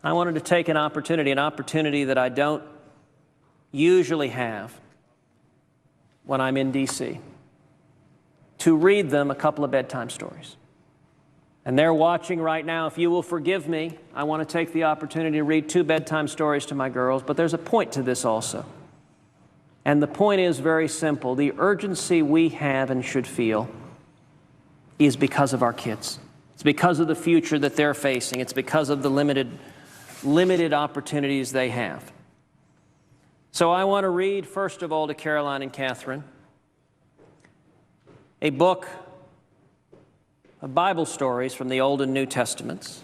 I wanted to take an opportunity that I don't usually have when I'm in D.C., to read them a couple of bedtime stories. And they're watching right now. If you will forgive me, I want to take the opportunity to read 2 bedtime stories to my girls, but there's a point to this also. And the point is very simple. The urgency we have and should feel is because of our kids. It's because of the future that they're facing. It's because of the limited opportunities they have. So I want to read, first of all, to Caroline and Catherine, a book of Bible stories from the Old and New Testaments,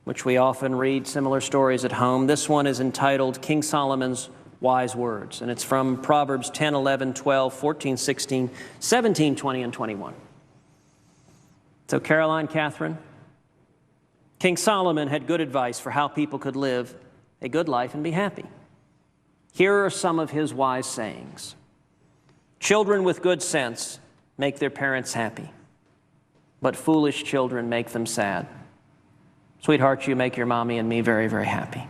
which we often read similar stories at home. This one is entitled King Solomon's Wise Words, and it's from Proverbs 10, 11, 12, 14, 16, 17, 20, and 21. So Caroline, Catherine, King Solomon had good advice for how people could live a good life and be happy. Here are some of his wise sayings. Children with good sense make their parents happy, but foolish children make them sad. Sweetheart, you make your mommy and me very, very happy.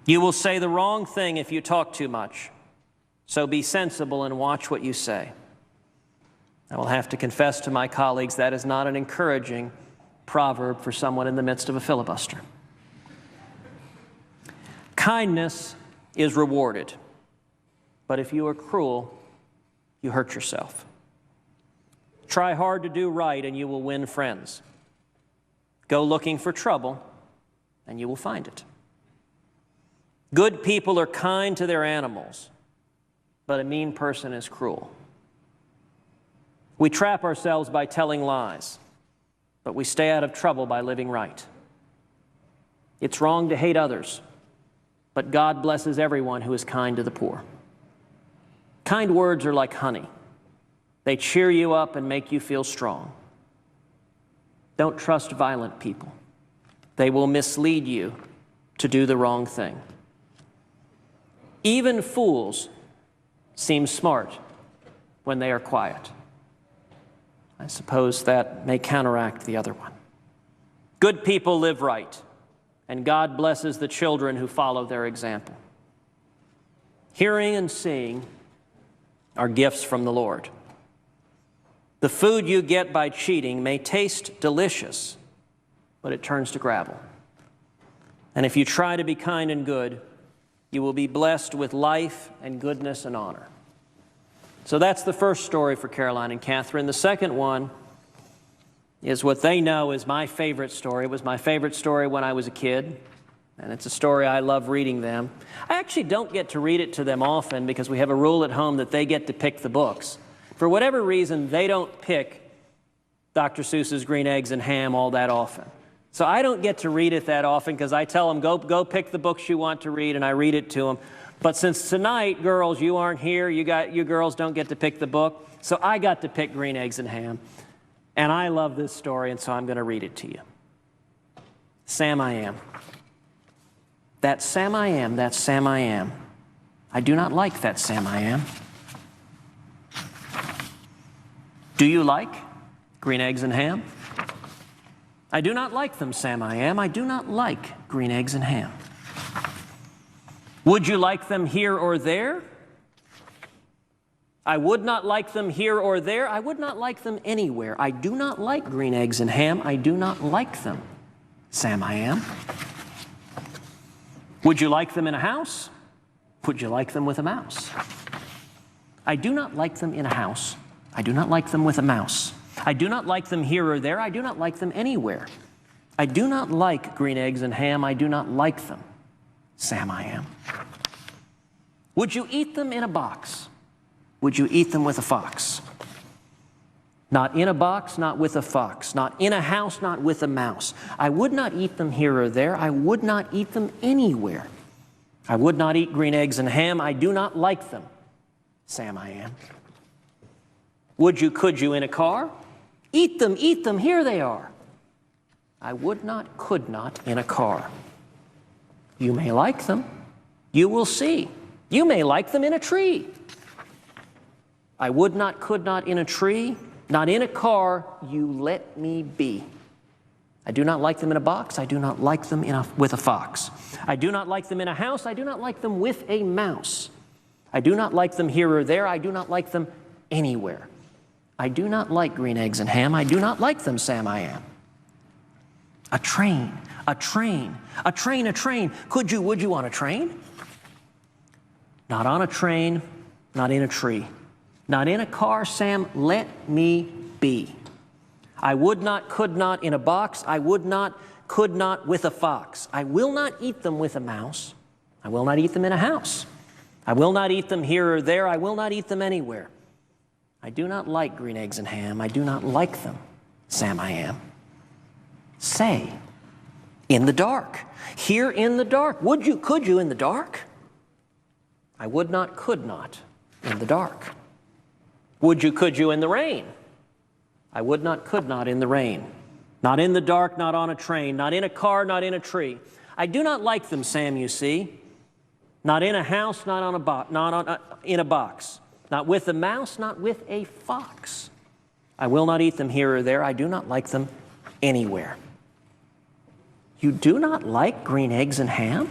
You will say the wrong thing if you talk too much, so be sensible and watch what you say. I will have to confess to my colleagues that is not an encouraging proverb for someone in the midst of a filibuster. Kindness is rewarded, but if you are cruel, you hurt yourself. Try hard to do right and you will win friends. Go looking for trouble and you will find it. Good people are kind to their animals, but a mean person is cruel. We trap ourselves by telling lies, but we stay out of trouble by living right. It's wrong to hate others, but God blesses everyone who is kind to the poor. Kind words are like honey. They cheer you up and make you feel strong. Don't trust violent people. They will mislead you to do the wrong thing. Even fools seem smart when they are quiet. I suppose that may counteract the other one. Good people live right, and God blesses the children who follow their example. Hearing and seeing are gifts from the Lord. The food you get by cheating may taste delicious, but it turns to gravel. And if you try to be kind and good, you will be blessed with life and goodness and honor. So that's the first story for Caroline and Catherine. The second one is what they know is my favorite story. It was my favorite story when I was a kid, and it's a story I love reading them. I actually don't get to read it to them often because we have a rule at home that they get to pick the books. For whatever reason, they don't pick Dr. Seuss's Green Eggs and Ham all that often. So I don't get to read it that often because I tell them, go pick the books you want to read, and I read it to them. But since tonight, girls, you aren't here, you girls don't get to pick the book, so I got to pick Green Eggs and Ham. And I love this story, and so I'm going to read it to you. Sam I am. That Sam I am, that Sam I am. I do not like that Sam I am. Do you like green eggs and ham? I do not like them, Sam I am. I do not like green eggs and ham. Would you like them here or there? I would not like them here or there. I would not like them anywhere. I do not like green eggs and ham. I do not like them, Sam I am. Would you like them in a house? Would you like them with a mouse? I do not like them in a house. I do not like them with a mouse. I do not like them here or there. I do not like them anywhere. I do not like green eggs and ham. I do not like them, Sam I am. Would you eat them in a box? Would you eat them with a fox? Not in a box, not with a fox. Not in a house, not with a mouse. I would not eat them here or there. I would not eat them anywhere. I would not eat green eggs and ham. I do not like them, Sam I am. Could you in a car? Eat them, here they are. I would not, could not in a car. You may like them. You will see. You may like them in a tree. I would not, could not in a tree, not in a car. You let me be. I do not like them in a box. I do not like them with a fox. I do not like them in a house. I do not like them with a mouse. I do not like them here or there. I do not like them anywhere. I do not like green eggs and ham. I do not like them, Sam, I am. A train, a train, a train, a train. Would you on a train? Not on a train, not in a tree. Not in a car, Sam, let me be. I would not, could not in a box. I would not, could not with a fox. I will not eat them with a mouse. I will not eat them in a house. I will not eat them here or there. I will not eat them anywhere. I do not like green eggs and ham. I do not like them, Sam, I am. Say, in the dark, here in the dark. Would you, could you in the dark? I would not, could not in the dark. Would you, could you in the rain? I would not, could not in the rain. Not in the dark, not on a train, not in a car, not in a tree. I do not like them, Sam, you see. Not in a house, not on in a box. Not with a mouse, not with a fox. I will not eat them here or there. I do not like them anywhere. You do not like green eggs and ham?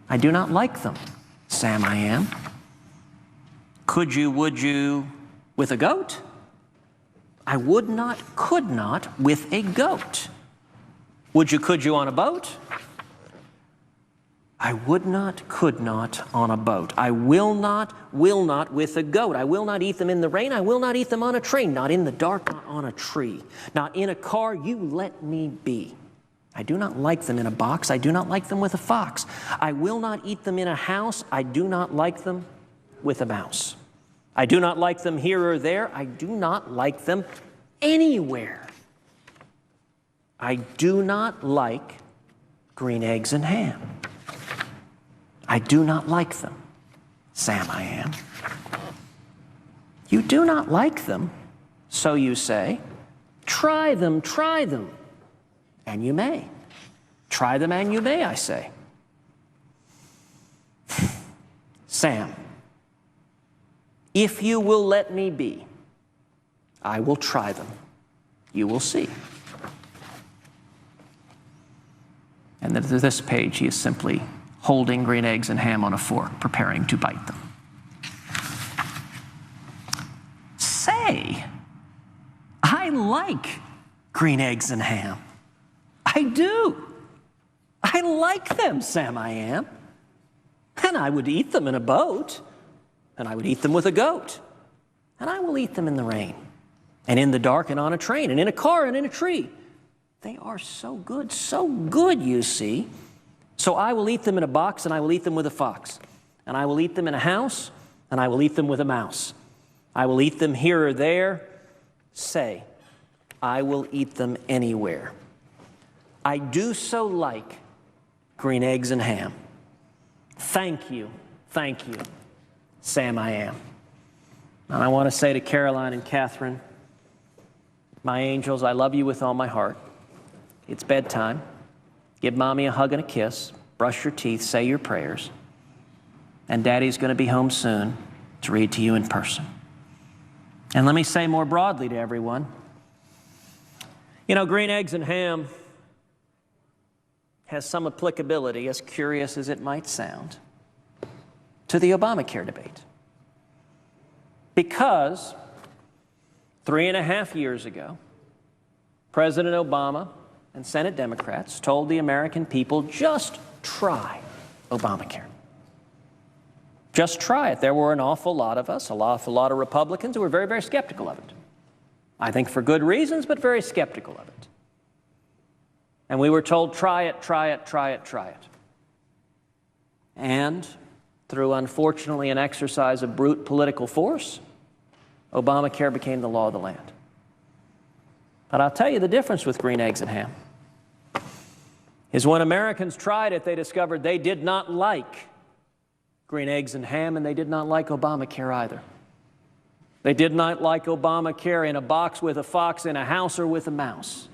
I do not like them, Sam, I am. Could you, would you with a goat? I would not, could not with a goat. Would you, could you on a boat? I would not, could not on a boat. I will not with a goat. I will not eat them in the rain. I will not eat them on a train. Not in the dark, not on a tree. Not in a car. You let me be. I do not like them in a box. I do not like them with a fox. I will not eat them in a house. I do not like them with a mouse. I do not like them here or there. I do not like them anywhere. I do not like green eggs and ham. I do not like them, Sam, I am. You do not like them, so you say. Try them, and you may. Try them and you may, I say. Sam, if you will let me be, I will try them. You will see. And then to this page, he is simply holding green eggs and ham on a fork, preparing to bite them. Say, I like green eggs and ham. I do. I like them, Sam, I am. And I would eat them in a boat, and I would eat them with a goat, and I will eat them in the rain, and in the dark, and on a train, and in a car, and in a tree. They are so good, you see. So I will eat them in a box, and I will eat them with a fox. And I will eat them in a house, and I will eat them with a mouse. I will eat them here or there. Say, I will eat them anywhere. I do so like green eggs and ham. Thank you, Sam, I am. And I want to say to Caroline and Catherine, my angels, I love you with all my heart. It's bedtime. Give Mommy a hug and a kiss, brush your teeth, say your prayers, and Daddy's going to be home soon to read to you in person. And let me say more broadly to everyone, you know, green eggs and ham has some applicability, as curious as it might sound, to the Obamacare debate. Because 3.5 years ago, President Obama and Senate Democrats told the American people, just try Obamacare. Just try it. There were an awful lot of us, an awful lot of Republicans who were very, very skeptical of it. I think for good reasons, but very skeptical of it. And we were told, try it, try it, try it, try it. And through, unfortunately, an exercise of brute political force, Obamacare became the law of the land. But I'll tell you the difference with green eggs and ham is when Americans tried it, they discovered they did not like green eggs and ham, and they did not like Obamacare either. They did not like Obamacare in a box with a fox, in a house, or with a mouse.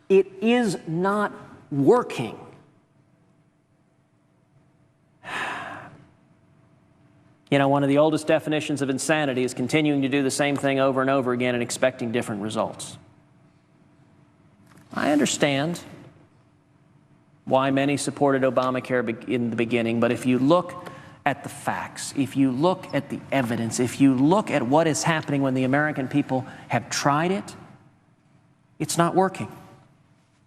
It is not working. You know, one of the oldest definitions of insanity is continuing to do the same thing over and over again and expecting different results. I understand why many supported Obamacare in the beginning, but if you look at the facts, if you look at the evidence, if you look at what is happening when the American people have tried it, it's not working.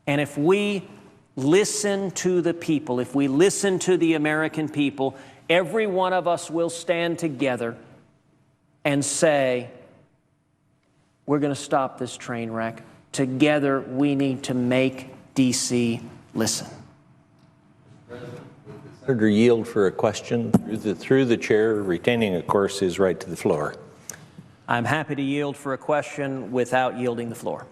And if we listen to the people, if we listen to the American people, every one of us will stand together and say, we're going to stop this train wreck. Together, we need to make D.C. listen. Senator yield for a question through the chair, retaining, of course, his right to the floor. I'm happy to yield for a question without yielding the floor.